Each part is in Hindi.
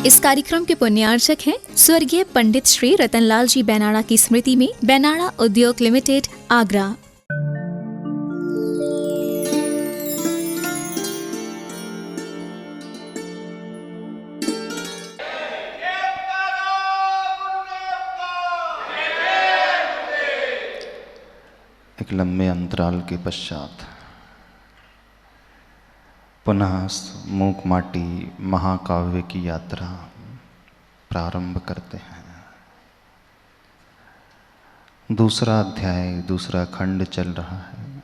इस कार्यक्रम के पुण्यार्चक हैं स्वर्गीय पंडित श्री रतनलाल जी बैनाड़ा की स्मृति में बैनाड़ा उद्योग लिमिटेड, आगरा। एक लंबे अंतराल के पश्चात पुनः मूक माटी महाकाव्य की यात्रा प्रारंभ करते हैं। दूसरा अध्याय, दूसरा खंड चल रहा है,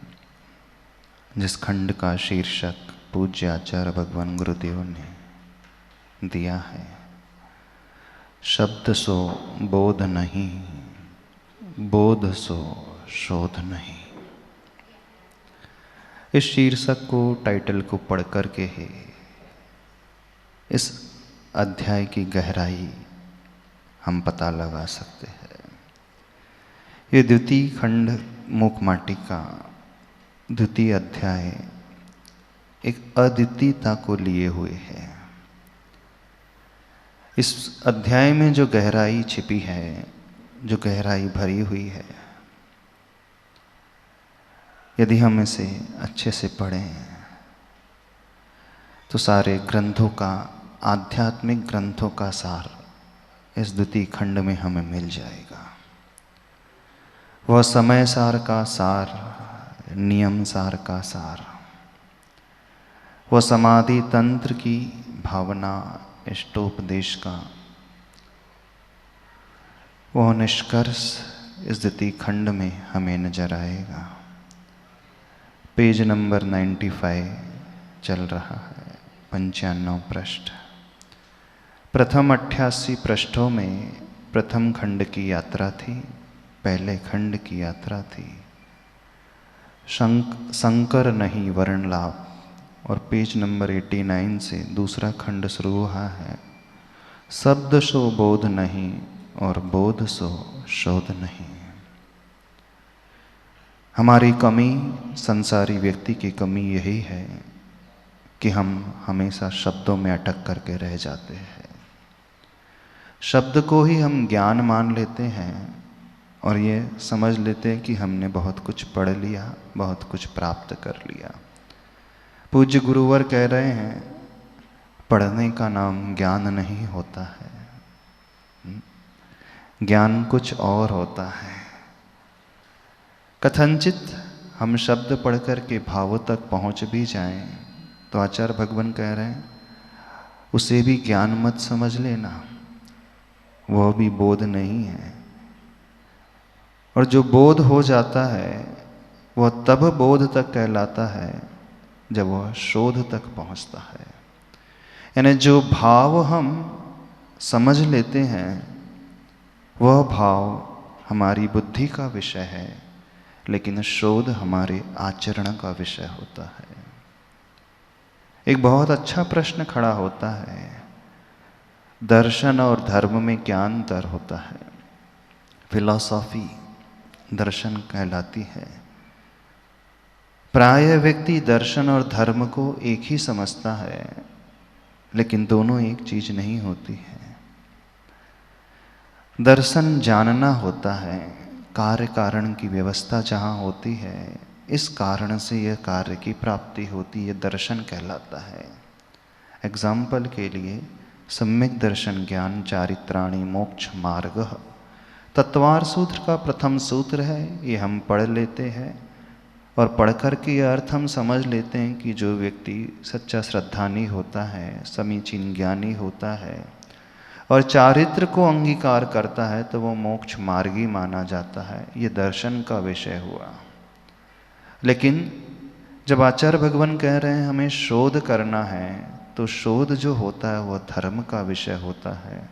जिस खंड का शीर्षक पूज्य आचार्य भगवान गुरुदेव ने दिया है, शब्द सो बोध नहीं, बोध सो शोध नहीं। इस शीर्षक को, टाइटल को पढ़ कर के ही इस अध्याय की गहराई हम पता लगा सकते हैं। ये द्वितीय खंड मूक माटी का द्वितीय अध्याय एक अद्वितीयता को लिए हुए है। इस अध्याय में जो गहराई छिपी है, जो गहराई भरी हुई है, यदि हम इसे अच्छे से पढ़ें तो सारे ग्रंथों का, आध्यात्मिक ग्रंथों का सार इस द्वितीय खंड में हमें मिल जाएगा। वह समय सार का सार, नियम सार का सार, वह समाधि तंत्र की भावना, इष्टोपदेश का वह निष्कर्ष इस द्वितीय खंड में हमें नजर आएगा। पेज नंबर 95 चल रहा है, 95 पृष्ठ। प्रथम 88 पृष्ठों में प्रथम खंड की यात्रा थी, पहले खंड की यात्रा थी। संकर नहीं वर्ण लाभ। और पेज नंबर 89 से दूसरा खंड शुरू हुआ है, शब्द सो बोध नहीं और बोध सो शोध नहीं। हमारी कमी, संसारी व्यक्ति की कमी यही है कि हम हमेशा शब्दों में अटक करके रह जाते हैं। शब्द को ही हम ज्ञान मान लेते हैं और ये समझ लेते हैं कि हमने बहुत कुछ पढ़ लिया, बहुत कुछ प्राप्त कर लिया। पूज्य गुरुवर कह रहे हैं, पढ़ने का नाम ज्ञान नहीं होता है, ज्ञान कुछ और होता है। कथनचित हम शब्द पढ़ कर के भावों तक पहुंच भी जाएं तो आचार्य भगवान कह रहे हैं, उसे भी ज्ञान मत समझ लेना, वह भी बोध नहीं है। और जो बोध हो जाता है वह तब बोध तक कहलाता है जब वह शोध तक पहुंचता है। यानी जो भाव हम समझ लेते हैं वह भाव हमारी बुद्धि का विषय है, लेकिन शोध हमारे आचरण का विषय होता है। एक बहुत अच्छा प्रश्न खड़ा होता है, दर्शन और धर्म में क्या अंतर होता है? फिलॉसफी दर्शन कहलाती है। प्राय व्यक्ति दर्शन और धर्म को एक ही समझता है, लेकिन दोनों एक चीज नहीं होती है। दर्शन जानना होता है, कार्य कारण की व्यवस्था जहाँ होती है, इस कारण से यह कार्य की प्राप्ति होती है, दर्शन कहलाता है। एग्जाम्पल के लिए, सम्यक दर्शन ज्ञान चारित्राणि मोक्ष मार्ग तत्वार सूत्र का प्रथम सूत्र है। ये हम पढ़ लेते हैं और पढ़ कर के यह अर्थ हम समझ लेते हैं कि जो व्यक्ति सच्चा श्रद्धानी होता है, समीचीन ज्ञानी होता है और चारित्र को अंगीकार करता है तो वो मोक्ष मार्गी माना जाता है। ये दर्शन का विषय हुआ। लेकिन जब आचार्य भगवान कह रहे हैं हमें शोध करना है, तो शोध जो होता है वह धर्म का विषय होता है।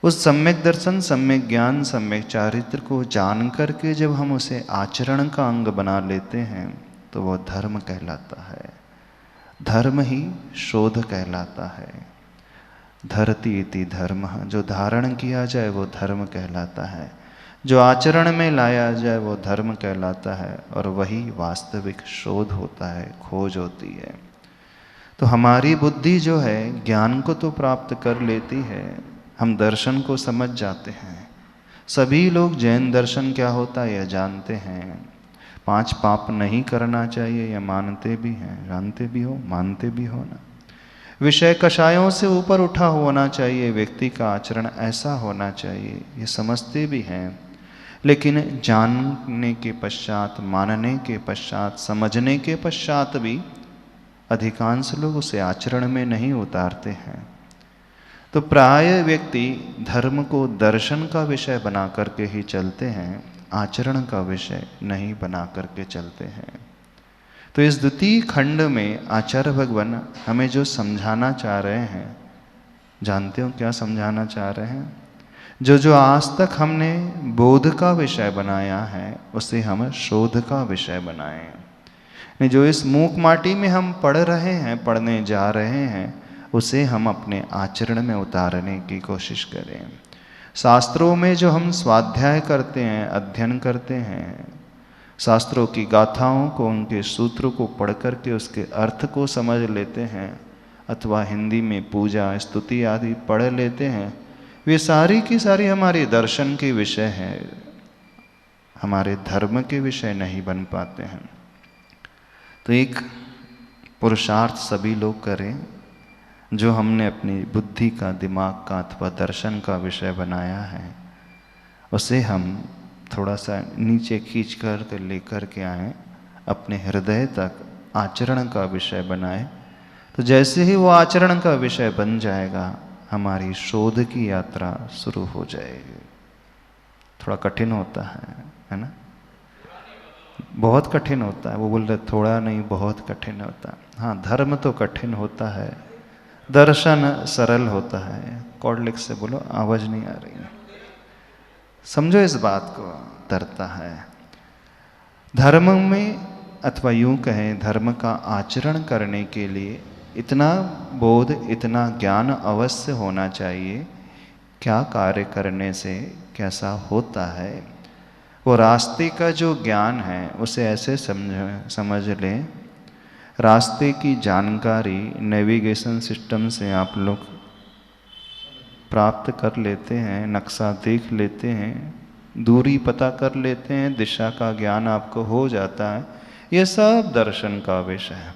उस सम्यक दर्शन, सम्यक ज्ञान, सम्यक चारित्र को जान करके जब हम उसे आचरण का अंग बना लेते हैं तो वह धर्म कहलाता है। धर्म ही शोध कहलाता है। धरती इति धर्म, जो धारण किया जाए वो धर्म कहलाता है, जो आचरण में लाया जाए वो धर्म कहलाता है, और वही वास्तविक शोध होता है, खोज होती है। तो हमारी बुद्धि जो है ज्ञान को तो प्राप्त कर लेती है, हम दर्शन को समझ जाते हैं। सभी लोग जैन दर्शन क्या होता है यह जानते हैं। 5 पाप नहीं करना चाहिए यह मानते भी हैं, जानते भी हो, मानते भी हो ना। विषय कषायों से ऊपर उठा होना चाहिए, व्यक्ति का आचरण ऐसा होना चाहिए, ये समझते भी हैं। लेकिन जानने के पश्चात, मानने के पश्चात, समझने के पश्चात भी अधिकांश लोग उसे आचरण में नहीं उतारते हैं। तो प्राय व्यक्ति धर्म को दर्शन का विषय बना करके ही चलते हैं, आचरण का विषय नहीं बना करके चलते हैं। तो इस द्वितीय खंड में आचार्य भगवान हमें जो समझाना चाह रहे हैं, जानते हो क्या समझाना चाह रहे हैं? जो आज तक हमने बोध का विषय बनाया है उसे हम शोध का विषय बनाएं। जो इस मूक माटी में हम पढ़ रहे हैं, पढ़ने जा रहे हैं, उसे हम अपने आचरण में उतारने की कोशिश करें। शास्त्रों में जो हम स्वाध्याय करते हैं, अध्ययन करते हैं, शास्त्रों की गाथाओं को, उनके सूत्रों को पढ़ करके उसके अर्थ को समझ लेते हैं, अथवा हिंदी में पूजा स्तुति आदि पढ़ लेते हैं, वे सारी की सारी हमारे दर्शन के विषय हैं, हमारे धर्म के विषय नहीं बन पाते हैं। तो एक पुरुषार्थ सभी लोग करें, जो हमने अपनी बुद्धि का, दिमाग का अथवा दर्शन का विषय बनाया है उसे हम थोड़ा सा नीचे खींच कर लेकर के आएँ, अपने हृदय तक आचरण का विषय बनाए। तो जैसे ही वो आचरण का विषय बन जाएगा, हमारी शोध की यात्रा शुरू हो जाएगी। थोड़ा कठिन होता है ना? बहुत कठिन होता है। वो बोल रहे थोड़ा नहीं, बहुत कठिन होता है। हाँ, धर्म तो कठिन होता है, दर्शन सरल होता है। कॉर्डलिक से बोलो, आवाज नहीं आ रही है, समझो इस बात को, तरता है। धर्म में, अथवा यूं कहें, धर्म का आचरण करने के लिए इतना बोध, इतना ज्ञान अवश्य होना चाहिए, क्या कार्य करने से कैसा होता है। वो रास्ते का जो ज्ञान है उसे ऐसे समझ लें, रास्ते की जानकारी नेविगेशन सिस्टम से आप लोग प्राप्त कर लेते हैं, नक्शा देख लेते हैं, दूरी पता कर लेते हैं, दिशा का ज्ञान आपको हो जाता है। ये सब दर्शन का विषय है।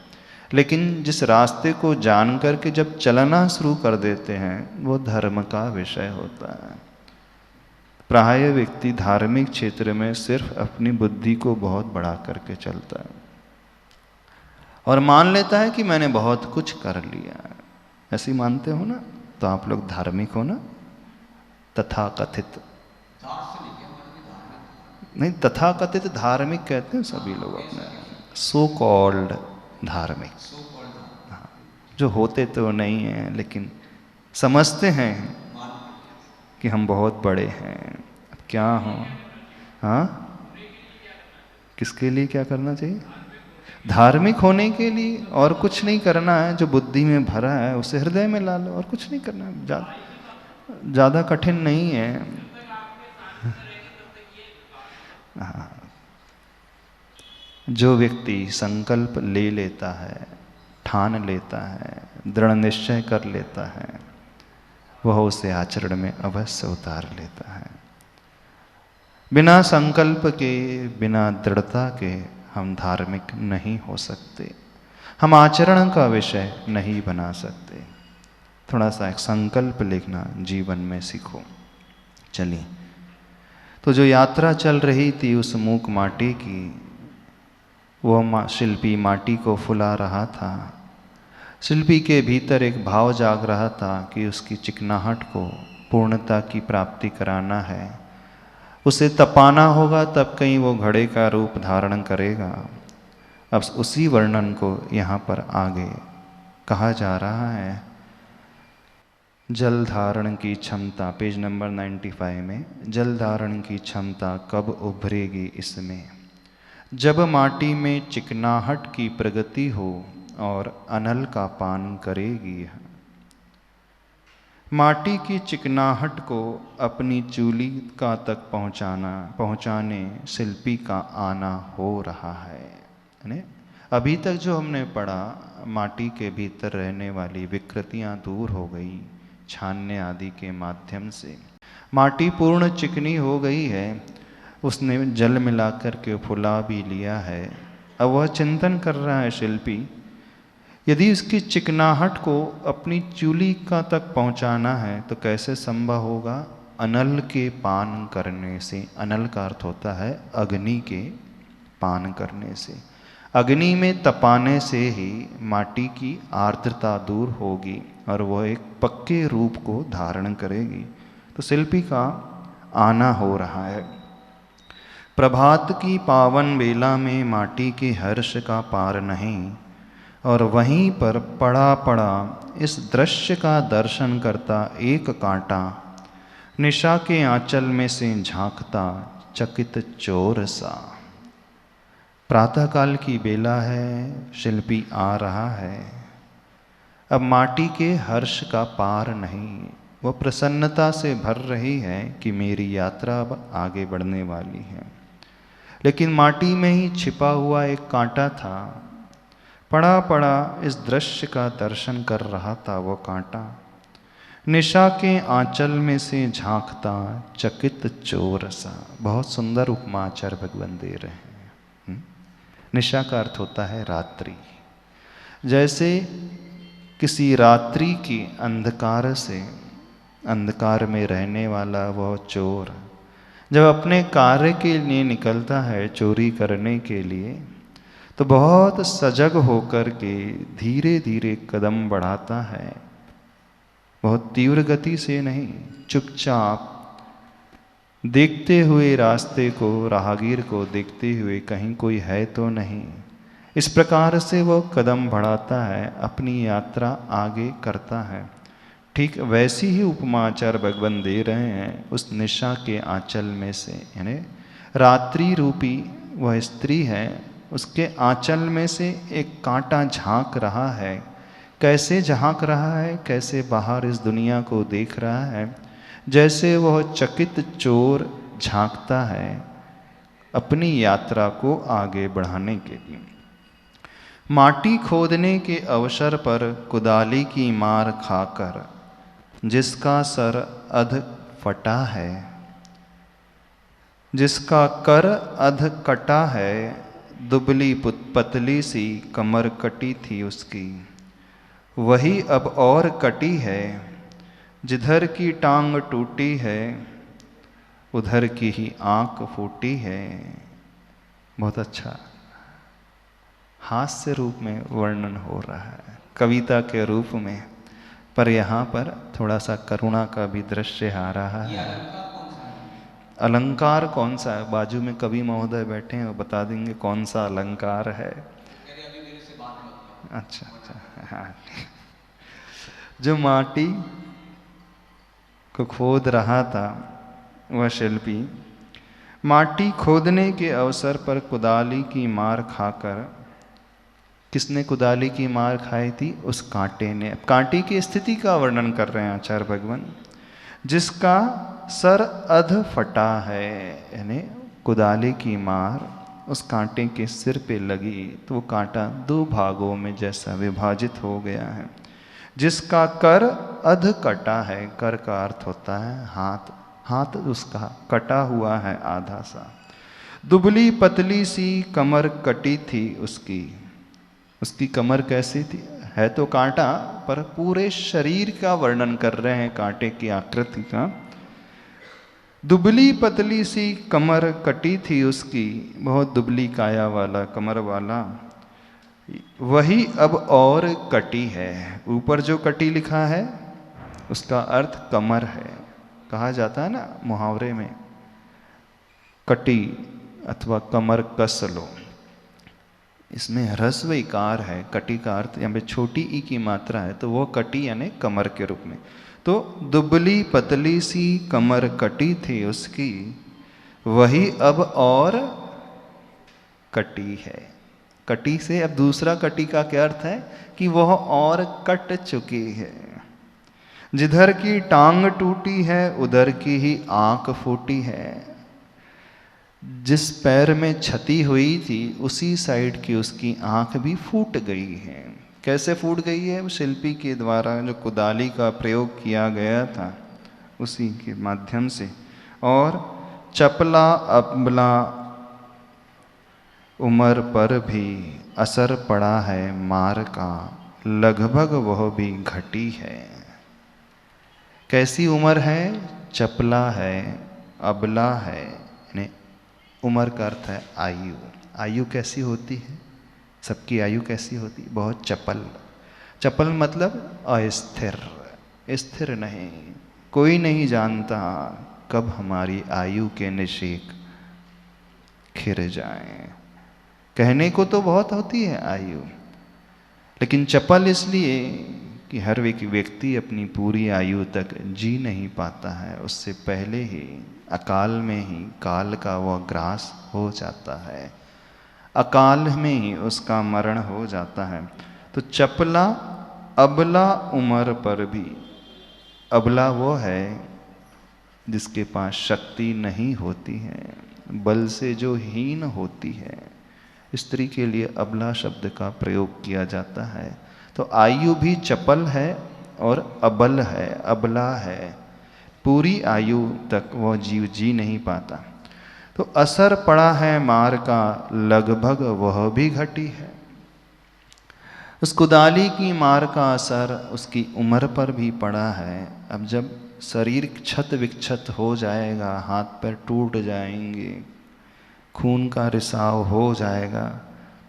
लेकिन जिस रास्ते को जान करके जब चलना शुरू कर देते हैं, वो धर्म का विषय होता है। प्राय व्यक्ति धार्मिक क्षेत्र में सिर्फ अपनी बुद्धि को बहुत बढ़ा करके चलता है और मान लेता है कि मैंने बहुत कुछ कर लिया। ऐसी मानते हो ना, तो आप लोग धार्मिक हो ना? तथाकथित नहीं, तथाकथित धार्मिक कहते हैं सभी लोग अपने, सो कॉल्ड धार्मिक। हाँ, जो होते तो नहीं हैं लेकिन समझते हैं कि हम बहुत बड़े हैं। अब क्या हो? हाँ, किसके लिए क्या करना चाहिए? धार्मिक होने के लिए और कुछ नहीं करना है। जो बुद्धि में भरा है उसे हृदय में ला लो, और कुछ नहीं करना है। ज़्यादा कठिन नहीं है। हाँ, जो व्यक्ति संकल्प ले लेता है, ठान लेता है, दृढ़ निश्चय कर लेता है, वह उसे आचरण में अवश्य उतार लेता है। बिना संकल्प के, बिना दृढ़ता के हम धार्मिक नहीं हो सकते, हम आचरण का विषय नहीं बना सकते। थोड़ा सा एक संकल्प लेना जीवन में सीखो। चलिए, तो जो यात्रा चल रही थी उस मूक माटी की, वह शिल्पी माटी को फुला रहा था। शिल्पी के भीतर एक भाव जाग रहा था कि उसकी चिकनाहट को पूर्णता की प्राप्ति कराना है, उसे तपाना होगा, तब कहीं वो घड़े का रूप धारण करेगा। अब उसी वर्णन को यहाँ पर आगे कहा जा रहा है। जल धारण की क्षमता, पेज नंबर 95 में, जल धारण की क्षमता कब उभरेगी इसमें? जब माटी में चिकनाहट की प्रगति हो और अनल का पान करेगी। माटी की चिकनाहट को अपनी चूली का तक पहुँचाने शिल्पी का आना हो रहा है। अभी तक जो हमने पढ़ा, माटी के भीतर रहने वाली विकृतियां दूर हो गई छानने आदि के माध्यम से। माटी पूर्ण चिकनी हो गई है, उसने जल मिलाकर के फुला भी लिया है। अब वह चिंतन कर रहा है शिल्पी, यदि इसकी चिकनाहट को अपनी चूली का तक पहुंचाना है तो कैसे संभव होगा? अनल के पान करने से। अनल का अर्थ होता है अग्नि के पान करने से। अग्नि में तपाने से ही माटी की आर्द्रता दूर होगी और वह एक पक्के रूप को धारण करेगी। तो शिल्पी का आना हो रहा है। प्रभात की पावन बेला में माटी के हर्ष का पार नहीं, और वहीं पर पड़ा पड़ा इस दृश्य का दर्शन करता एक कांटा, निशा के आंचल में से झांकता चकित चोर सा। प्रातःकाल की बेला है, शिल्पी आ रहा है। अब माटी के हर्ष का पार नहीं, वह प्रसन्नता से भर रही है कि मेरी यात्रा अब आगे बढ़ने वाली है। लेकिन माटी में ही छिपा हुआ एक कांटा था, पड़ा पड़ा इस दृश्य का दर्शन कर रहा था वो कांटा, निशा के आंचल में से झांकता चकित चोर सा। बहुत सुंदर उपमा आचार्य भगवान दे रहे हैं। निशा का अर्थ होता है रात्रि। जैसे किसी रात्रि की अंधकार से, अंधकार में रहने वाला वह चोर जब अपने कार्य के लिए निकलता है, चोरी करने के लिए, तो बहुत सजग होकर के धीरे धीरे कदम बढ़ाता है। बहुत तीव्र गति से नहीं, चुपचाप देखते हुए रास्ते को, राहगीर को देखते हुए कहीं कोई है तो नहीं। इस प्रकार से वो कदम बढ़ाता है, अपनी यात्रा आगे करता है। ठीक वैसी ही उपमा आचार्य भगवान दे रहे हैं उस निशा के आंचल में से। यानी रात्रि रूपी वह स्त्री है, उसके आंचल में से एक कांटा झांक रहा है। कैसे झांक रहा है? कैसे बाहर इस दुनिया को देख रहा है? जैसे वह चकित चोर झांकता है अपनी यात्रा को आगे बढ़ाने के लिए। माटी खोदने के अवसर पर कुदाली की मार खाकर जिसका सर अध फटा है, जिसका कर अध कटा है, दुबली पतली सी कमर कटी थी उसकी, वही अब और कटी है। जिधर की टांग टूटी है, उधर की ही आंख फूटी है। बहुत अच्छा हास्य रूप में वर्णन हो रहा है, कविता के रूप में, पर यहाँ पर थोड़ा सा करुणा का भी दृश्य आ रहा है। अलंकार कौन सा है? बाजू में कवि महोदय बैठे हैं, वो बता देंगे कौन सा अलंकार है। अच्छा अच्छा, हाँ। जो माटी को खोद रहा था वह शिल्पी, माटी खोदने के अवसर पर कुदाली की मार खाकर, किसने कुदाली की मार खाई थी? उस कांटे ने। कांटे की स्थिति का वर्णन कर रहे हैं आचार्य भगवान। जिसका सर अध फटा है, यानी कुदाली की मार उस कांटे के सिर पे लगी तो वो कांटा दो भागों में जैसा विभाजित हो गया है। जिसका कर अध कटा है, कर का अर्थ होता है हाथ, हाथ उसका कटा हुआ है आधा सा। दुबली पतली सी कमर कटी थी उसकी, उसकी कमर कैसी थी? है तो कांटा, पर पूरे शरीर का वर्णन कर रहे हैं कांटे की आकृति का। दुबली पतली सी कमर कटी थी उसकी, बहुत दुबली काया वाला, कमर वाला, वही अब और कटी है। ऊपर जो कटी लिखा है उसका अर्थ कमर है। कहा जाता है ना मुहावरे में, कटी अथवा कमर कस लो। इसमें ह्रस्व इकार है, कटी का अर्थ यहाँ पे छोटी ई की मात्रा है, तो वो कटी यानी कमर के रूप में। तो दुबली पतली सी कमर कटी थी उसकी, वही अब और कटी है। कटी से अब दूसरा कटी का क्या अर्थ है? कि वह और कट चुकी है। जिधर की टांग टूटी है, उधर की ही आंख फूटी है। जिस पैर में क्षति हुई थी उसी साइड की उसकी आंख भी फूट गई है। कैसे फूट गई है? वो शिल्पी के द्वारा जो कुदाली का प्रयोग किया गया था उसी के माध्यम से। और चपला अबला उम्र पर भी असर पड़ा है मार का, लगभग वह भी घटी है। कैसी उम्र है? चपला है, अबला है, यानी उम्र का अर्थ है आयु। आयु कैसी होती है? सबकी आयु कैसी होती है? बहुत चपल। चपल मतलब अस्थिर, स्थिर नहीं। कोई नहीं जानता कब हमारी आयु के निशान खिर जाएं। कहने को तो बहुत होती है आयु, लेकिन चपल इसलिए कि हर व्यक्ति अपनी पूरी आयु तक जी नहीं पाता है। उससे पहले ही अकाल में ही काल का वह ग्रास हो जाता है, अकाल में ही उसका मरण हो जाता है। तो चपला अबला उम्र पर भी, अबला वो है जिसके पास शक्ति नहीं होती है, बल से जो हीन होती है। स्त्री के लिए अबला शब्द का प्रयोग किया जाता है। तो आयु भी चपल है और अबल है, अबला है। पूरी आयु तक वह जीव जी नहीं पाता। तो असर पड़ा है मार का, लगभग वह भी घटी है। उस कुदाली की मार का असर उसकी उम्र पर भी पड़ा है। अब जब शरीर क्षत विक्षत हो जाएगा, हाथ पैर टूट जाएंगे, खून का रिसाव हो जाएगा,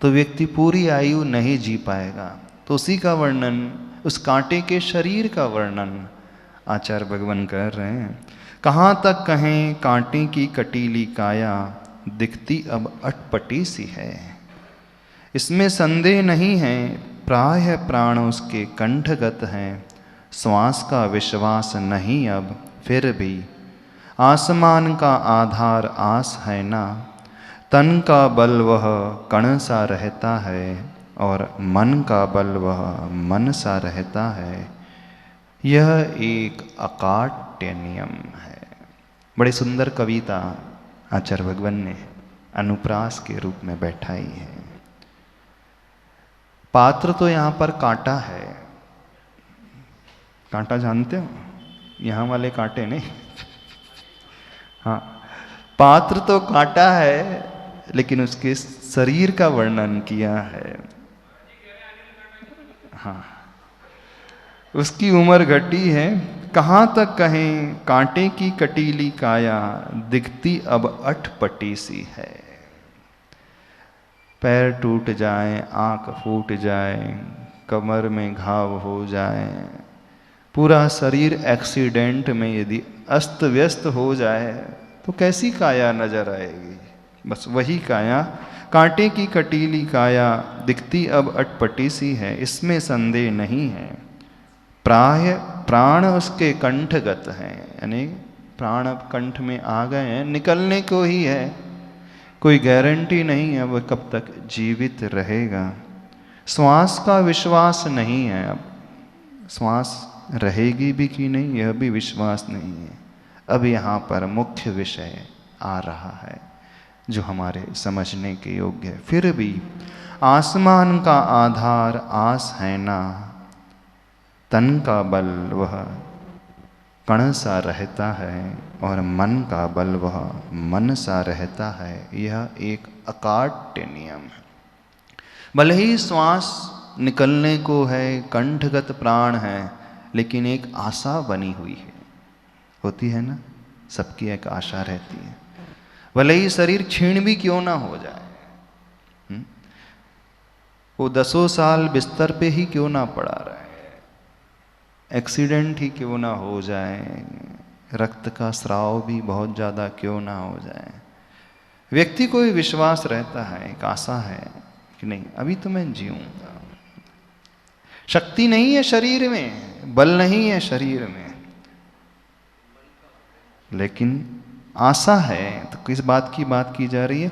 तो व्यक्ति पूरी आयु नहीं जी पाएगा। तो उसी का वर्णन, उस कांटे के शरीर का वर्णन आचार्य भगवान कर रहे हैं। कहाँ तक कहें कांटे की कटीली काया, दिखती अब अटपटी सी है। इसमें संदेह नहीं है, प्राय प्राण उसके कंठगत हैं। श्वास का विश्वास नहीं अब फिर भी, आसमान का आधार आस है ना। तन का बल वह कण सा रहता है, और मन का बल वह मन सा रहता है। यह एक अकाट्य नियम है। बड़ी सुंदर कविता आचार्य भगवान ने अनुप्रास के रूप में बैठाई है। पात्र तो यहाँ पर कांटा है। कांटा जानते हो? यहाँ वाले कांटे नहीं। हाँ, पात्र तो कांटा है, लेकिन उसके शरीर का वर्णन किया है। हाँ, उसकी उम्र घटी है। कहाँ तक कहें कांटे की कटीली काया, दिखती अब अटपटी सी है। पैर टूट जाए, आंख फूट जाए, कमर में घाव हो जाए, पूरा शरीर एक्सीडेंट में यदि अस्त व्यस्त हो जाए तो कैसी काया नजर आएगी? बस वही काया, कांटे की कटीली काया, दिखती अब अटपटी सी है, इसमें संदेह नहीं है। प्राय प्राण उसके कंठगत हैं, यानी प्राण अब कंठ में आ गए हैं, निकलने को ही है। कोई गारंटी नहीं है वह कब तक जीवित रहेगा। श्वास का विश्वास नहीं है, अब श्वास रहेगी भी कि नहीं यह भी विश्वास नहीं है। अब यहाँ पर मुख्य विषय आ रहा है जो हमारे समझने के योग्य है। फिर भी आसमान का आधार आस है ना, तन का बल वह कण सा रहता है, और मन का बल वह मन सा रहता है। यह एक अकाट्य नियम है। भले ही श्वास निकलने को है, कंठगत प्राण है, लेकिन एक आशा बनी हुई है। होती है ना, सबकी एक आशा रहती है। भले ही शरीर क्षीण भी क्यों ना हो जाए, वो 10 साल बिस्तर पे ही क्यों ना पड़ा रहे, एक्सीडेंट ही क्यों ना हो जाए, रक्त का स्राव भी बहुत ज़्यादा क्यों ना हो जाए, व्यक्ति को भी विश्वास रहता है, एक आशा है कि नहीं अभी तो मैं जीऊंगा। शक्ति नहीं है शरीर में, बल नहीं है शरीर में, लेकिन आशा है। तो किस बात की बात की जा रही है?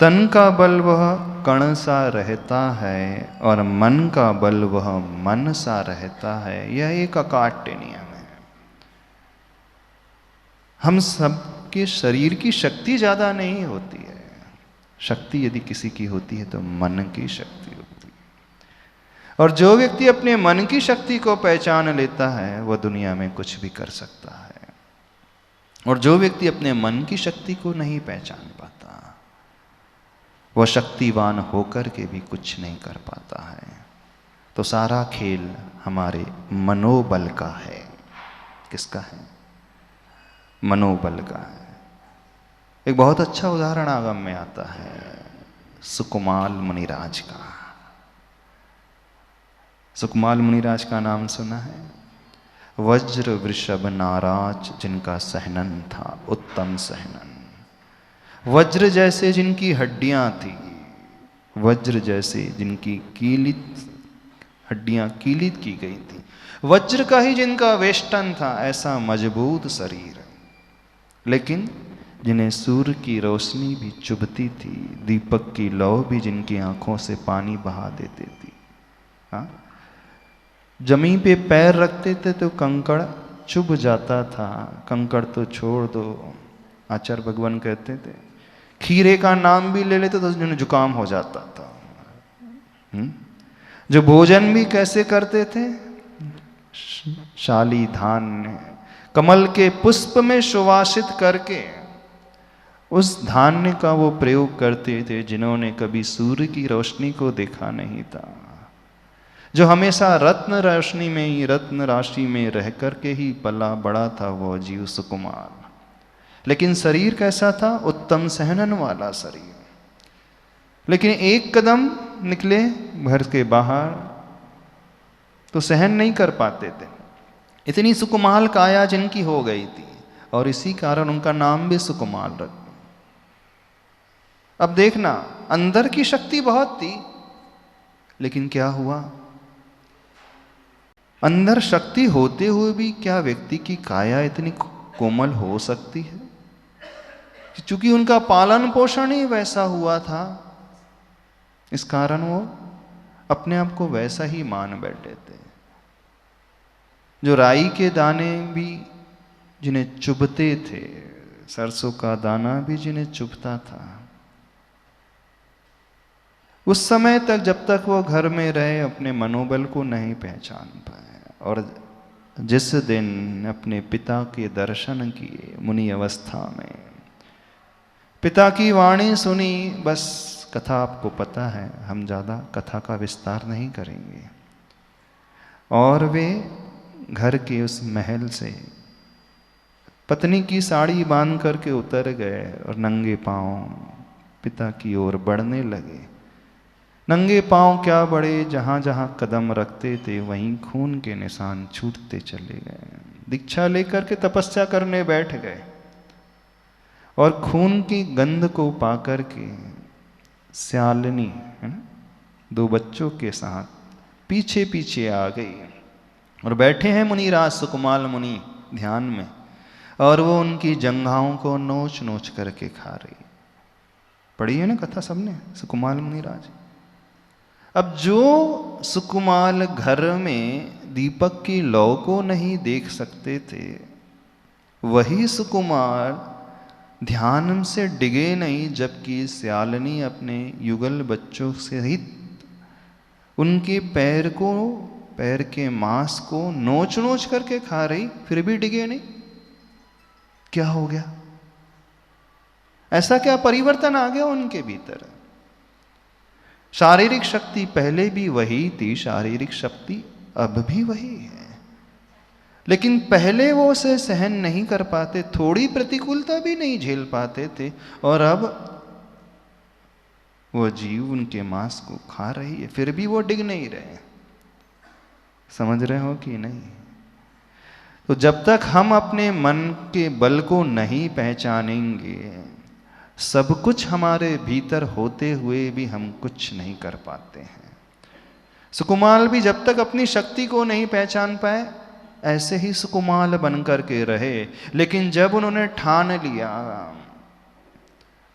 तन का बल वह कण सा रहता है, और मन का बल वह मन सा रहता है। यह एक अकाट्य नियम है। हम सब आपके शरीर की शक्ति ज़्यादा नहीं होती है। शक्ति यदि किसी की होती है तो मन की शक्ति होती है। और जो व्यक्ति अपने मन की शक्ति को पहचान लेता है वह दुनिया में कुछ भी कर सकता है। और जो व्यक्ति अपने मन की शक्ति को नहीं पहचान पाता वह शक्तिवान होकर के भी कुछ नहीं कर पाता है। तो सारा खेल हमारे मनोबल का है। किसका है? मनोबल का है। एक बहुत अच्छा उदाहरण आगम में आता है सुकुमाल मुनिराज का। सुकुमाल मुनिराज का नाम सुना है? वज्र वृषभ नाराज जिनका सहनन था, उत्तम सहनन। वज्र जैसे जिनकी हड्डियां थी, वज्र जैसे जिनकी कीलित हड्डियां कीलित की गई थी, वज्र का ही जिनका वेष्टन था, ऐसा मजबूत शरीर। लेकिन जिन्हें सूर्य की रोशनी भी चुभती थी, दीपक की लौ भी जिनकी आंखों से पानी बहा देती थी। हाँ, जमीन पे पैर रखते थे तो कंकड़ चुभ जाता था। कंकड़ तो छोड़ दो, आचार्य भगवान कहते थे खीरे का नाम भी ले लेते तो जिन्हें जुकाम हो जाता था। जो भोजन भी कैसे करते थे? शाली धान्य कमल के पुष्प में सुवासित करके उस धान्य का वो प्रयोग करते थे जिन्होंने कभी सूर्य की रोशनी को देखा नहीं था, जो हमेशा रत्न रोशनी में ही, रत्न राशि में रह करके ही पला बड़ा था वो जीव सुकुमार। लेकिन शरीर कैसा था? उत्तम सहनन वाला शरीर। लेकिन एक कदम निकले घर के बाहर तो सहन नहीं कर पाते थे। इतनी सुकुमाल काया जिनकी हो गई थी और इसी कारण उनका नाम भी सुकुमाल रख दिया। अब देखना, अंदर की शक्ति बहुत थी, लेकिन क्या हुआ? अंदर शक्ति होते हुए भी क्या व्यक्ति की काया इतनी कोमल हो सकती है? क्योंकि उनका पालन पोषण ही वैसा हुआ था, इस कारण वो अपने आप को वैसा ही मान बैठे थे। जो राई के दाने भी जिन्हें चुभते थे, सरसों का दाना भी जिन्हें चुभता था, उस समय तक जब तक वो घर में रहे अपने मनोबल को नहीं पहचान पाए। और जिस दिन अपने पिता के दर्शन किए मुनि अवस्था में, पिता की वाणी सुनी, बस कथा आपको पता है, हम ज़्यादा कथा का विस्तार नहीं करेंगे। और वे घर के उस महल से पत्नी की साड़ी बांध करके उतर गए और नंगे पांव पिता की ओर बढ़ने लगे। नंगे पांव क्या बढ़े, जहाँ जहाँ कदम रखते थे वहीं खून के निशान छूटते चले गए। दीक्षा लेकर के तपस्या करने बैठ गए और खून की गंध को पाकर के स्यालिनी दो बच्चों के साथ पीछे पीछे आ गई और बैठे हैं मुनिराज सुकुमाल मुनि ध्यान में, और वो उनकी जंघाओं को नोच नोच करके खा रही। पढ़ी है ना कथा सबने, सुकुमाल मुनिराज। अब जो सुकुमाल घर में दीपक की लौ को नहीं देख सकते थे, वही सुकुमार ध्यान से डिगे नहीं, जबकि स्यालिनी अपने युगल बच्चों सहित उनके पैर के मांस को नोच नोच करके खा रही, फिर भी डिगे नहीं। क्या हो गया? ऐसा क्या परिवर्तन आ गया उनके भीतर? शारीरिक शक्ति पहले भी वही थी, शारीरिक शक्ति अब भी वही है, लेकिन पहले वो उसे सहन नहीं कर पाते, थोड़ी प्रतिकूलता भी नहीं झेल पाते थे, और अब वो जीव उनके मांस को खा रही है, फिर भी वो डिग नहीं रहे। समझ रहे हो कि नहीं? तो जब तक हम अपने मन के बल को नहीं पहचानेंगे, सब कुछ हमारे भीतर होते हुए भी हम कुछ नहीं कर पाते हैं। सुकुमाल भी जब तक अपनी शक्ति को नहीं पहचान पाए, ऐसे ही सुकुमाल बन करके रहे। लेकिन जब उन्होंने ठान लिया,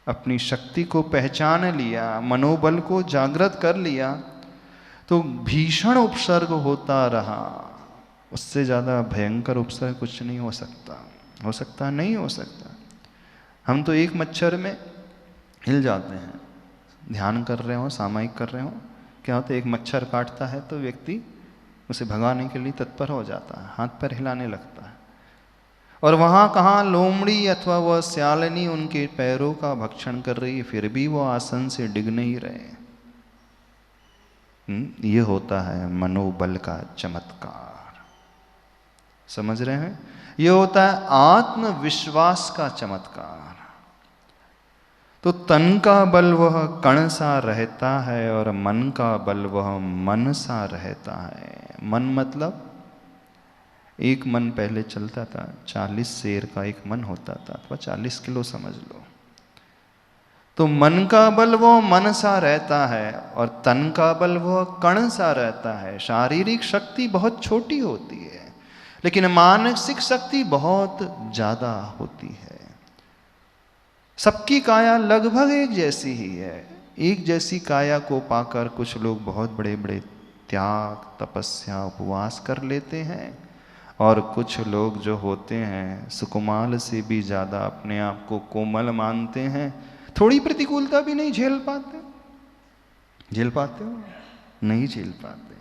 अपनी शक्ति को पहचान लिया, मनोबल को जागृत कर लिया, तो भीषण उपसर्ग होता रहा। उससे ज़्यादा भयंकर उपसर्ग कुछ नहीं हो सकता। हो सकता? नहीं हो सकता। हम तो एक मच्छर में हिल जाते हैं, ध्यान कर रहे हो, सामायिक कर रहे हो, क्या होता है एक मच्छर काटता है तो व्यक्ति उसे भगाने के लिए तत्पर हो जाता है, हाथ पैर हिलाने लगता है। और वहाँ कहाँ लोमड़ी अथवा वह स्यालनी उनके पैरों का भक्षण कर रही है, फिर भी वो आसन से डिग नहीं रहे। ये होता है मनोबल का चमत्कार। समझ रहे हैं? ये होता है आत्मविश्वास का चमत्कार। तो तन का बल वह कण सा रहता है और मन का बल वह मन सा रहता है। मन मतलब एक मन पहले चलता था, 40 शेर का एक मन होता था, अथवा 40 किलो समझ लो। तो मन का बल वो मन सा रहता है और तन का बल वो कण सा रहता है। शारीरिक शक्ति बहुत छोटी होती है, लेकिन मानसिक शक्ति बहुत ज्यादा होती है। सबकी काया लगभग एक जैसी ही है। एक जैसी काया को पाकर कुछ लोग बहुत बड़े बड़े त्याग, तपस्या, उपवास कर लेते हैं, और कुछ लोग जो होते हैं सुकुमाल से भी ज़्यादा अपने आप को कोमल मानते हैं, थोड़ी प्रतिकूलता भी नहीं झेल पाते। झेल पाते हो? नहीं झेल पाते।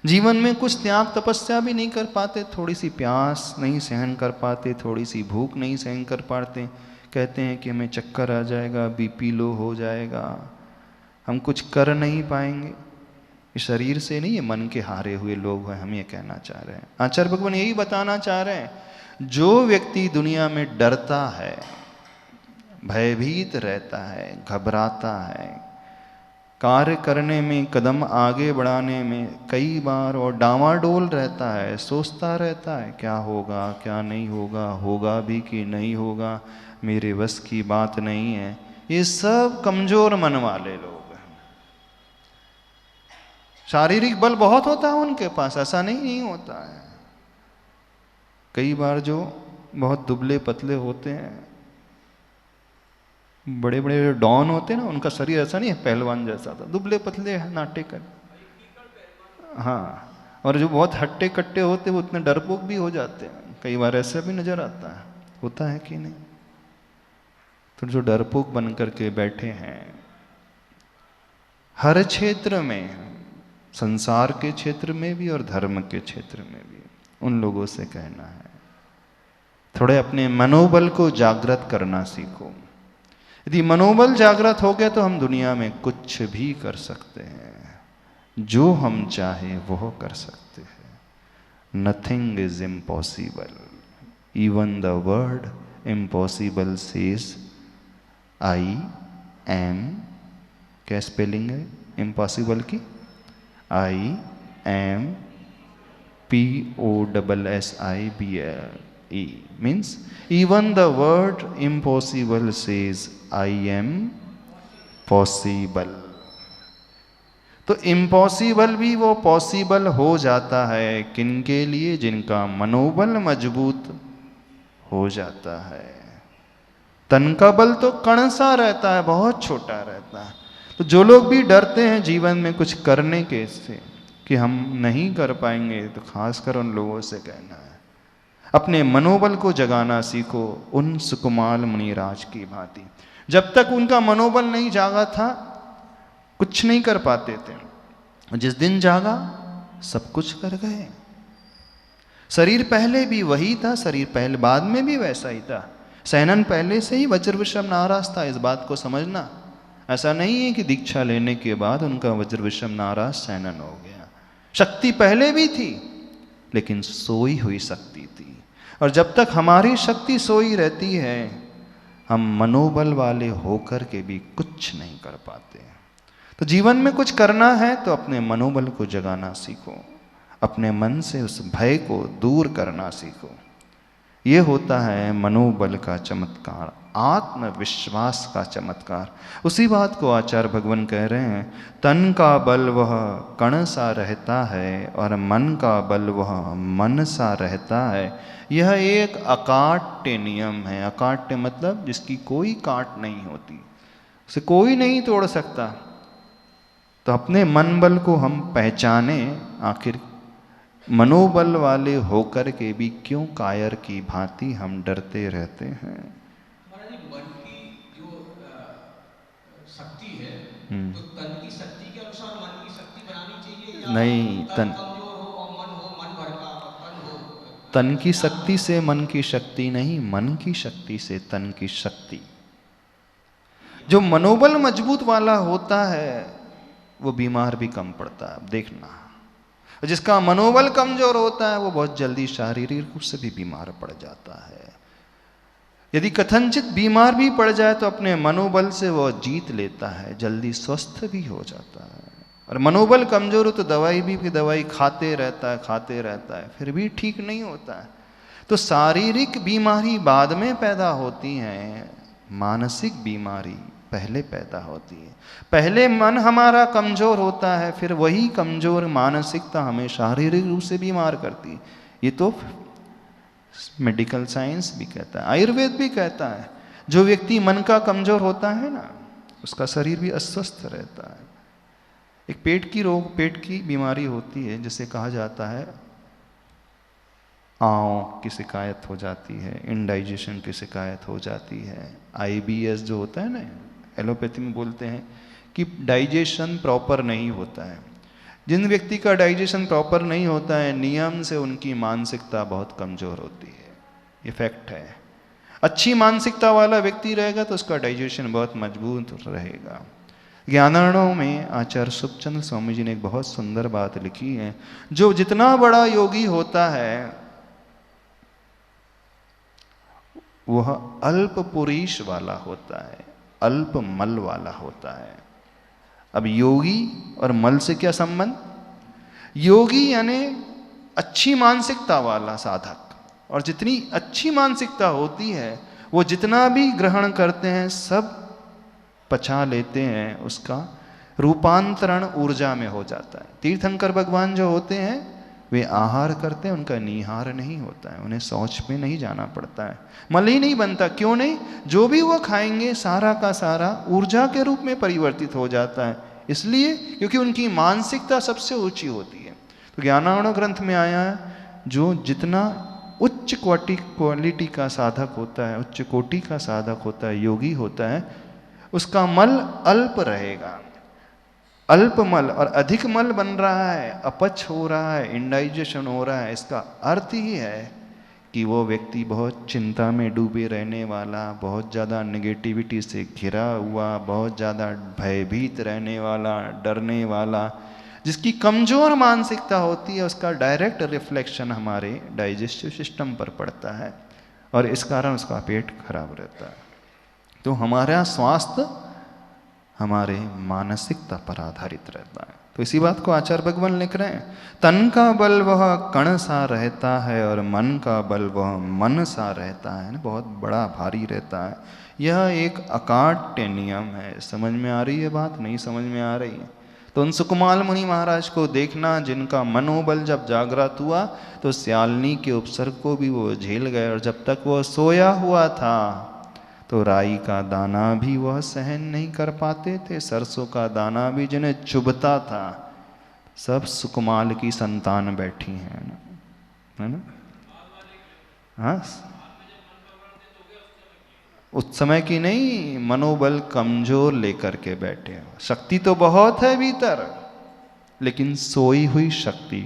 जीवन में कुछ त्याग, तपस्या भी नहीं कर पाते, थोड़ी सी प्यास नहीं सहन कर पाते, थोड़ी सी भूख नहीं सहन कर पाते, कहते हैं कि हमें चक्कर आ जाएगा, बीपी लो हो जाएगा, हम कुछ कर नहीं पाएंगे। शरीर से नहीं, ये मन के हारे हुए लोग हैं, हम ये कहना चाह रहे हैं। आचार्य भगवान यही बताना चाह रहे हैं, जो व्यक्ति दुनिया में डरता है, भयभीत रहता है, घबराता है, कार्य करने में, कदम आगे बढ़ाने में कई बार और डामाडोल रहता है, सोचता रहता है क्या होगा क्या नहीं होगा, होगा भी कि नहीं होगा, मेरे बस की बात नहीं है, ये सब कमजोर मन वाले लोग। शारीरिक बल बहुत होता है उनके पास, ऐसा नहीं होता है। कई बार जो बहुत दुबले पतले होते हैं, बड़े बड़े डॉन होते हैं ना, उनका शरीर ऐसा नहीं है पहलवान जैसा था, दुबले पतले नाटे कर। हाँ, और जो बहुत हट्टे कट्टे होते हैं वो उतने डरपोक भी हो जाते हैं, कई बार ऐसा भी नजर आता है। होता है कि नहीं? तो जो डरपोक बन करके बैठे हैं हर क्षेत्र में, संसार के क्षेत्र में भी और धर्म के क्षेत्र में भी, उन लोगों से कहना है थोड़े अपने मनोबल को जागृत करना सीखो। यदि मनोबल जागृत हो गया तो हम दुनिया में कुछ भी कर सकते हैं, जो हम चाहे वो कर सकते हैं। Nothing is impossible, even the word impossible says I am. क्या स्पेलिंग है इम्पॉसिबल की? IMPOSSIBLE means even the word impossible says I am possible। तो इम्पॉसिबल भी वो पॉसिबल हो जाता है किनके लिए? जिनका मनोबल मजबूत हो जाता है। तन का बल तो कण सा रहता है, बहुत छोटा रहता है। तो जो लोग भी डरते हैं जीवन में कुछ करने के से कि हम नहीं कर पाएंगे, तो खासकर उन लोगों से कहना है अपने मनोबल को जगाना सीखो, उन सुकुमाल मुनिराज की भांति। जब तक उनका मनोबल नहीं जागा था कुछ नहीं कर पाते थे, जिस दिन जागा सब कुछ कर गए। शरीर पहले भी वही था, शरीर पहले बाद में भी वैसा ही था। सैनन पहले से ही वज्र विषम नाराज था, इस बात को समझना। ऐसा नहीं है कि दीक्षा लेने के बाद उनका वज्र विषम नाराज सैनन हो गया। शक्ति पहले भी थी, लेकिन सोई हुई शक्ति थी। और जब तक हमारी शक्ति सोई रहती है, हम मनोबल वाले होकर के भी कुछ नहीं कर पाते। तो जीवन में कुछ करना है तो अपने मनोबल को जगाना सीखो, अपने मन से उस भय को दूर करना सीखो। ये होता है मनोबल का चमत्कार, आत्मविश्वास का चमत्कार। उसी बात को आचार्य भगवान कह रहे हैं, तन का बल वह कण सा रहता है और मन का बल वह मन सा रहता है। यह एक अकाट्य नियम है। अकाट्य मतलब जिसकी कोई काट नहीं होती, उसे कोई नहीं तोड़ सकता। तो अपने मन बल को हम पहचाने, आखिर मनोबल वाले होकर के भी क्यों कायर की भांति हम डरते रहते हैं। महाराज जी, मन की तो तन की शक्ति के अनुसार मन की शक्ति बनानी चाहिए, या नहीं, तन कमजोर हो और मन भर का तन हो? तन की शक्ति से मन की शक्ति नहीं, मन की शक्ति से तन की शक्ति। जो मनोबल मजबूत वाला होता है वो बीमार भी कम पड़ता है, देखना। जिसका मनोबल कमजोर होता है वो बहुत जल्दी शारीरिक रूप से भी बीमार पड़ जाता है। यदि कथनचित बीमार भी पड़ जाए तो अपने मनोबल से वो जीत लेता है, जल्दी स्वस्थ भी हो जाता है। और मनोबल कमजोर हो तो दवाई खाते रहता है, फिर भी ठीक नहीं होता है। तो शारीरिक बीमारी बाद में पैदा होती है, मानसिक बीमारी पहले पैदा होती है। पहले मन हमारा कमजोर होता है, फिर वही कमजोर मानसिकता हमें शारीरिक रूप से बीमार करती है। ये तो मेडिकल साइंस भी कहता है, आयुर्वेद भी कहता है। जो व्यक्ति मन का कमजोर होता है ना, उसका शरीर भी अस्वस्थ रहता है। एक पेट की बीमारी होती है, जिसे कहा जाता है आँव की शिकायत हो जाती है, इंडाइजेशन की शिकायत हो जाती है। IBS जो होता है ना, एलोपैथी में बोलते हैं कि डाइजेशन प्रॉपर नहीं होता है। जिन व्यक्ति का डाइजेशन प्रॉपर नहीं होता है, नियम से उनकी मानसिकता बहुत कमज़ोर होती है। ये फैक्ट है। अच्छी मानसिकता वाला व्यक्ति रहेगा तो उसका डाइजेशन बहुत मजबूत रहेगा। ज्ञानार्णव में आचार्य सुखचंद्र स्वामी जी ने एक बहुत सुंदर बात लिखी है, जो जितना बड़ा योगी होता है वह अल्प पुरीश वाला होता है, अल्प मल वाला होता है। अब योगी और मल से क्या संबंध? योगी यानी अच्छी मानसिकता वाला साधक, और जितनी अच्छी मानसिकता होती है वो जितना भी ग्रहण करते हैं सब पचा लेते हैं, उसका रूपांतरण ऊर्जा में हो जाता है। तीर्थंकर भगवान जो होते हैं वे आहार करते हैं, उनका निहार नहीं होता है, उन्हें शौच में नहीं जाना पड़ता है, मल ही नहीं बनता। क्यों नहीं? जो भी वो खाएंगे सारा का सारा ऊर्जा के रूप में परिवर्तित हो जाता है, इसलिए क्योंकि उनकी मानसिकता सबसे ऊंची होती है। तो ज्ञानार्णव ग्रंथ में आया है, जो जितना उच्च क्वालिटी का साधक होता है, उच्च कोटि का साधक होता है, योगी होता है, उसका मल अल्प रहेगा। अल्प मल और अधिक मल बन रहा है, अपच हो रहा है, इंडाइजेशन हो रहा है, इसका अर्थ ही है कि वो व्यक्ति बहुत चिंता में डूबे रहने वाला, बहुत ज़्यादा नेगेटिविटी से घिरा हुआ, बहुत ज़्यादा भयभीत रहने वाला, डरने वाला, जिसकी कमज़ोर मानसिकता होती है, उसका डायरेक्ट रिफ्लेक्शन हमारे डाइजेस्टिव सिस्टम पर पड़ता है और इस कारण उसका पेट खराब रहता है। तो हमारा स्वास्थ्य हमारे मानसिकता पर आधारित रहता है। तो इसी बात को आचार्य भगवान लिख रहे हैं, तन का बल वह कण सा रहता है और मन का बल वह मन सा रहता है ना, बहुत बड़ा भारी रहता है। यह एक अकाट्य नियम है। समझ में आ रही है बात? नहीं समझ में आ रही है तो उन सुकुमाल मुनि महाराज को देखना, जिनका मनोबल जब जागृत हुआ तो श्यालनी के उपसर्ग को भी वो झेल गए, और जब तक वो सोया हुआ था तो राई का दाना भी वह सहन नहीं कर पाते थे, सरसों का दाना भी जिन्हें चुभता था। सब सुकुमाल की संतान बैठी हैं ना, है ना? हाँ, उस समय की नहीं, मनोबल कमजोर लेकर के बैठे हैं। शक्ति तो बहुत है भीतर, लेकिन सोई हुई शक्ति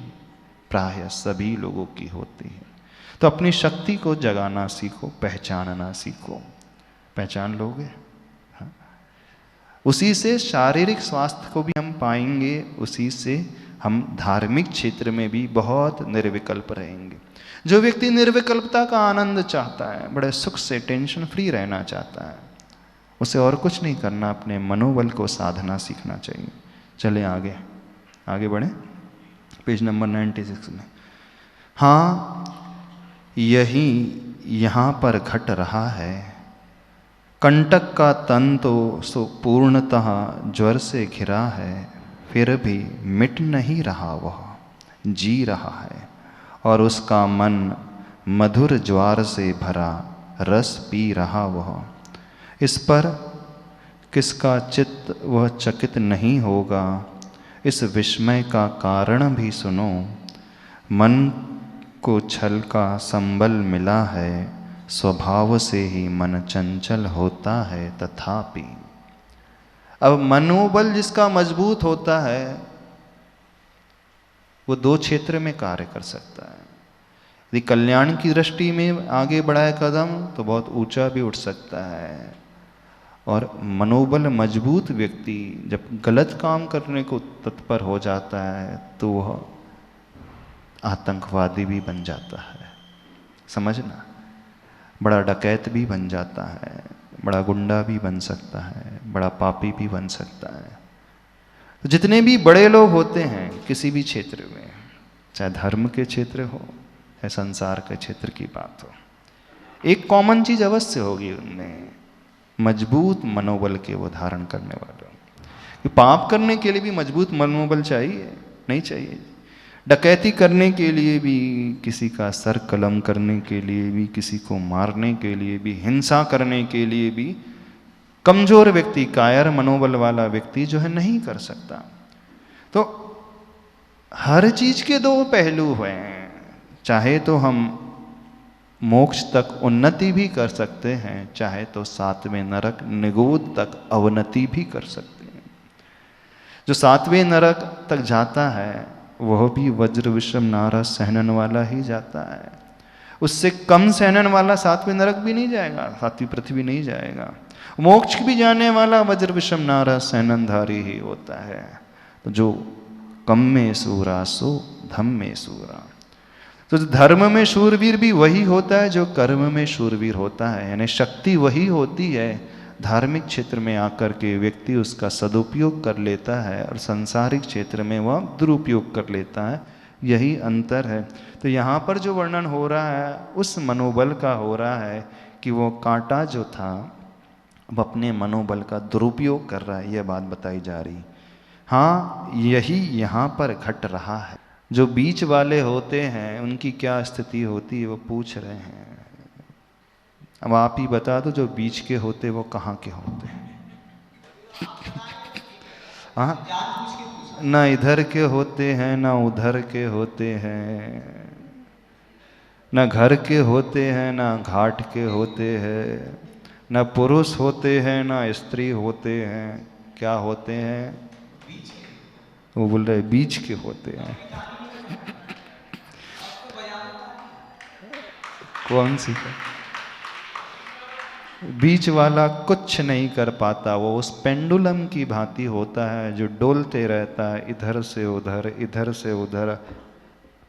प्रायः सभी लोगों की होती है। तो अपनी शक्ति को जगाना सीखो, पहचानना सीखो। पहचान लोगे, हाँ? उसी से शारीरिक स्वास्थ्य को भी हम पाएंगे, उसी से हम धार्मिक क्षेत्र में भी बहुत निर्विकल्प रहेंगे। जो व्यक्ति निर्विकल्पता का आनंद चाहता है, बड़े सुख से टेंशन फ्री रहना चाहता है, उसे और कुछ नहीं करना, अपने मनोबल को साधना सीखना चाहिए। चले आगे आगे बढ़े, पेज नंबर 96 में। हाँ, यही यहाँ पर घट रहा है। कंटक का तन तो सो पूर्णतः ज्वर से घिरा है, फिर भी मिट नहीं रहा, वह जी रहा है, और उसका मन मधुर ज्वार से भरा रस पी रहा वह। इस पर किसका चित्त वह चकित नहीं होगा, इस विस्मय का कारण भी सुनो। मन को छल का संबल मिला है, स्वभाव से ही मन चंचल होता है तथापि। अब मनोबल जिसका मजबूत होता है वो 2 क्षेत्र में कार्य कर सकता है। यदि कल्याण की दृष्टि में आगे बढ़ाए कदम तो बहुत ऊंचा भी उठ सकता है, और मनोबल मजबूत व्यक्ति जब गलत काम करने को तत्पर हो जाता है तो वह आतंकवादी भी बन जाता है। समझना, बड़ा डकैत भी बन जाता है, बड़ा गुंडा भी बन सकता है, बड़ा पापी भी बन सकता है। तो जितने भी बड़े लोग होते हैं किसी भी क्षेत्र में, चाहे धर्म के क्षेत्र हो या संसार के क्षेत्र की बात हो, एक कॉमन चीज अवश्य होगी उनमें, मजबूत मनोबल के वो धारण करने वालों। कि पाप करने के लिए भी मजबूत मनोबल चाहिए? नहीं चाहिए। डकैती करने के लिए भी, किसी का सर कलम करने के लिए भी, किसी को मारने के लिए भी, हिंसा करने के लिए भी कमजोर व्यक्ति, कायर मनोबल वाला व्यक्ति जो है नहीं कर सकता। तो हर चीज के 2 पहलू हैं। चाहे तो हम मोक्ष तक उन्नति भी कर सकते हैं, चाहे तो 7वें नरक निगोद तक अवनति भी कर सकते हैं। जो 7वें नरक तक जाता है वह भी वज्र विषम नारा सहनन वाला ही जाता है। उससे कम सहनन वाला 7वें नरक भी नहीं जाएगा, 7वीं पृथ्वी नहीं जाएगा। मोक्ष भी जाने वाला वज्र विषम नारा सहननधारी ही होता है। तो जो कम में सूरा सो धम में सूरा। तो धर्म में शूरवीर भी वही होता है जो कर्म में शूरवीर होता है, यानी शक्ति वही होती है। धार्मिक क्षेत्र में आकर के व्यक्ति उसका सदुपयोग कर लेता है और सांसारिक क्षेत्र में वह दुरुपयोग कर लेता है, यही अंतर है। तो यहाँ पर जो वर्णन हो रहा है उस मनोबल का हो रहा है कि वो कांटा जो था अब अपने मनोबल का दुरुपयोग कर रहा है, यह बात बताई जा रही। हाँ, यही यहाँ पर घट रहा है। जो बीच वाले होते हैं उनकी क्या स्थिति होती है वो पूछ रहे हैं। अब आप ही बता दो, जो बीच के होते वो कहाँ के होते हैं? हाँ, ना इधर के होते हैं ना उधर के होते हैं, ना घर के होते हैं ना घाट के होते हैं, ना पुरुष होते हैं ना स्त्री होते हैं। क्या होते हैं? वो बोल रहे बीच के होते हैं। कौन सी? बीच वाला कुछ नहीं कर पाता, वो उस पेंडुलम की भांति होता है जो डोलते रहता है इधर से उधर, इधर से उधर।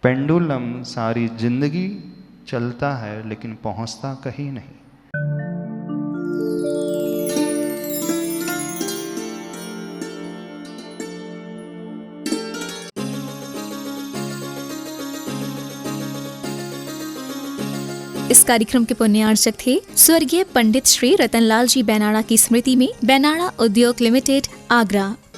पेंडुलम सारी जिंदगी चलता है लेकिन पहुंचता कहीं नहीं। इस कार्यक्रम के पुण्यार्चक थे स्वर्गीय पंडित श्री रतनलाल जी बैनाड़ा की स्मृति में बैनाड़ा उद्योग लिमिटेड, आगरा।